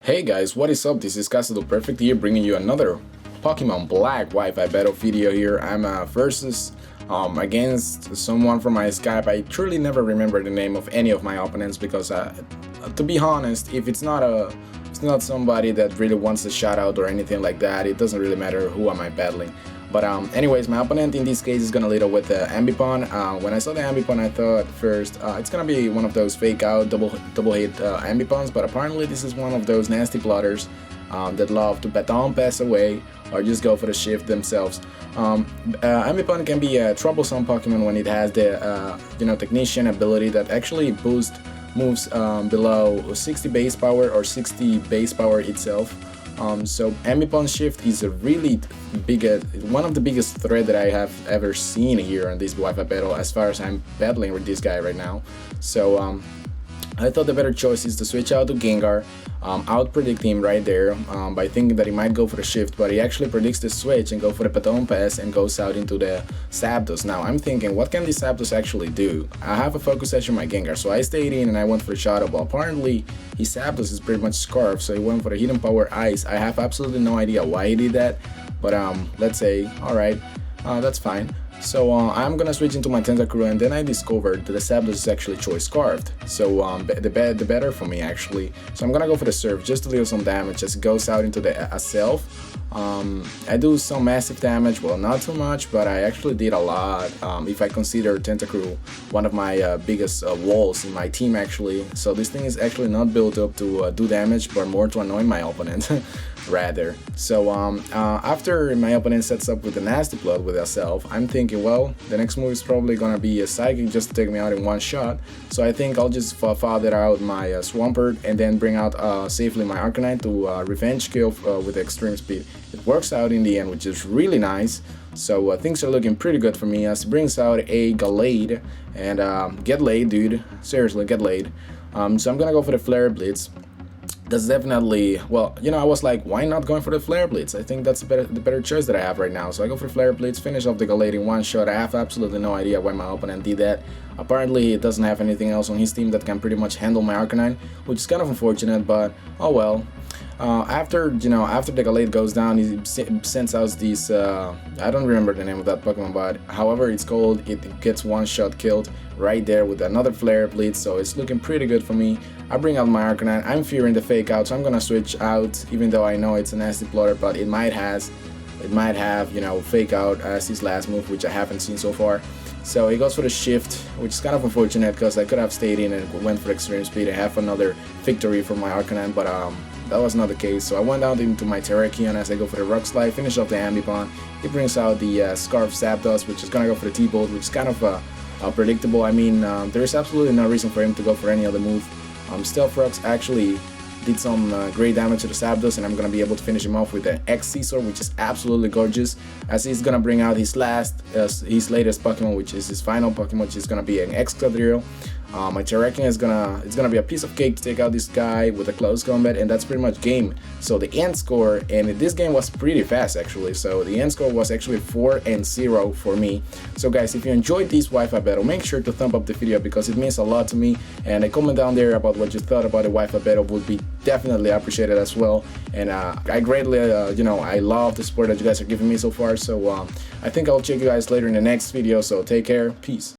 Hey guys, what is up? This is Castle Perfect here, bringing you another Pokemon Black Wi-Fi Battle video here. I'm versus against someone from my Skype. I truly never remember the name of any of my opponents because, to be honest, if it's not somebody that really wants a shout out or anything like that, it doesn't really matter who am I battling. But anyways, my opponent in this case is gonna lead up with the Ambipom. When I saw the Ambipom, I thought first it's gonna be one of those fake out double hit Ambipoms, but apparently this is one of those nasty plotters that love to baton pass away or just go for the shift themselves. Ambipom can be a troublesome Pokemon when it has the Technician ability that actually boosts moves below 60 base power or 60 base power itself. So Ambipom shift is a really one of the biggest threat that I have ever seen here in this Wi-Fi battle as far as I'm battling with this guy right now. So I thought the better choice is to switch out to Gengar, out-predict him right there by thinking that he might go for the shift, but he actually predicts the switch and go for the Baton Pass and goes out into the Zapdos. Now I'm thinking, what can this Zapdos actually do? I have a focus session on my Gengar, so I stayed in and I went for the Shadow Ball. Apparently his Zapdos is pretty much Scarf, so he went for the Hidden Power Ice. I have absolutely no idea why he did that, but let's say, alright, that's fine. So I'm gonna switch into my Tentacruel, and then I discovered that the Zapdos is actually Choice Scarfed, so the better for me actually. So I'm gonna go for the Surf just to deal some damage as it goes out into the Self. I do some massive damage, well not too much, but I actually did a lot if I consider Tentacruel one of my biggest walls in my team actually. So this thing is actually not built up to do damage, but more to annoy my opponent. Rather. So after my opponent sets up with a Nasty Plot with herself, I'm thinking, well, the next move is probably gonna be a Psychic just to take me out in one shot. So I think I'll just father out my Swampert and then bring out safely my Arcanine to revenge kill with extreme speed. It works out in the end, which is really nice. So things are looking pretty good for me as it brings out a Gallade, and get laid, dude. Seriously, get laid. So I'm gonna go for the Flare Blitz. That's definitely, well, I was like, why not going for the Flare Blitz? I think that's the better choice that I have right now. So I go for Flare Blitz, finish off the Gallade in one shot. I have absolutely no idea why my opponent did that. Apparently he doesn't have anything else on his team that can pretty much handle my Arcanine, which is kind of unfortunate, but oh well. After the Gallade goes down, he sends out these, I don't remember the name of that Pokemon, but however it's called, it gets one shot killed right there with another Flare Blitz, so it's looking pretty good for me. I bring out my Arcanine. I'm fearing the fake out, so I'm gonna switch out, even though I know it's a nasty plotter, but it might have, fake out as his last move, which I haven't seen so far. So he goes for the shift, which is kind of unfortunate because I could have stayed in and went for extreme speed and have another victory for my Arcanine, but that was not the case. So I went down into my Terrakion as I go for the Rock Slide, finish off the Ambipom. He brings out the Scarf Zapdos, which is gonna go for the T-Bolt, which is kind of predictable. I mean, there is absolutely no reason for him to go for any other move. Stealth Rocks actually did some great damage to the Zapdos, and I'm gonna be able to finish him off with the X-Scissor, which is absolutely gorgeous, as he's gonna bring out his latest Pokemon, which is his final Pokemon, which is gonna be an Excadrill. My Terrakion is gonna be a piece of cake to take out this guy with a close combat, and that's pretty much game. So the end score, and this game was pretty fast actually, so the end score was actually 4-0 for me. So guys, if you enjoyed this Wi-Fi battle, make sure to thumb up the video because it means a lot to me, and a comment down there about what you thought about the Wi-Fi battle would be definitely appreciated as well. And I greatly I love the support that you guys are giving me so far. So I think I'll check you guys later in the next video, so take care, peace.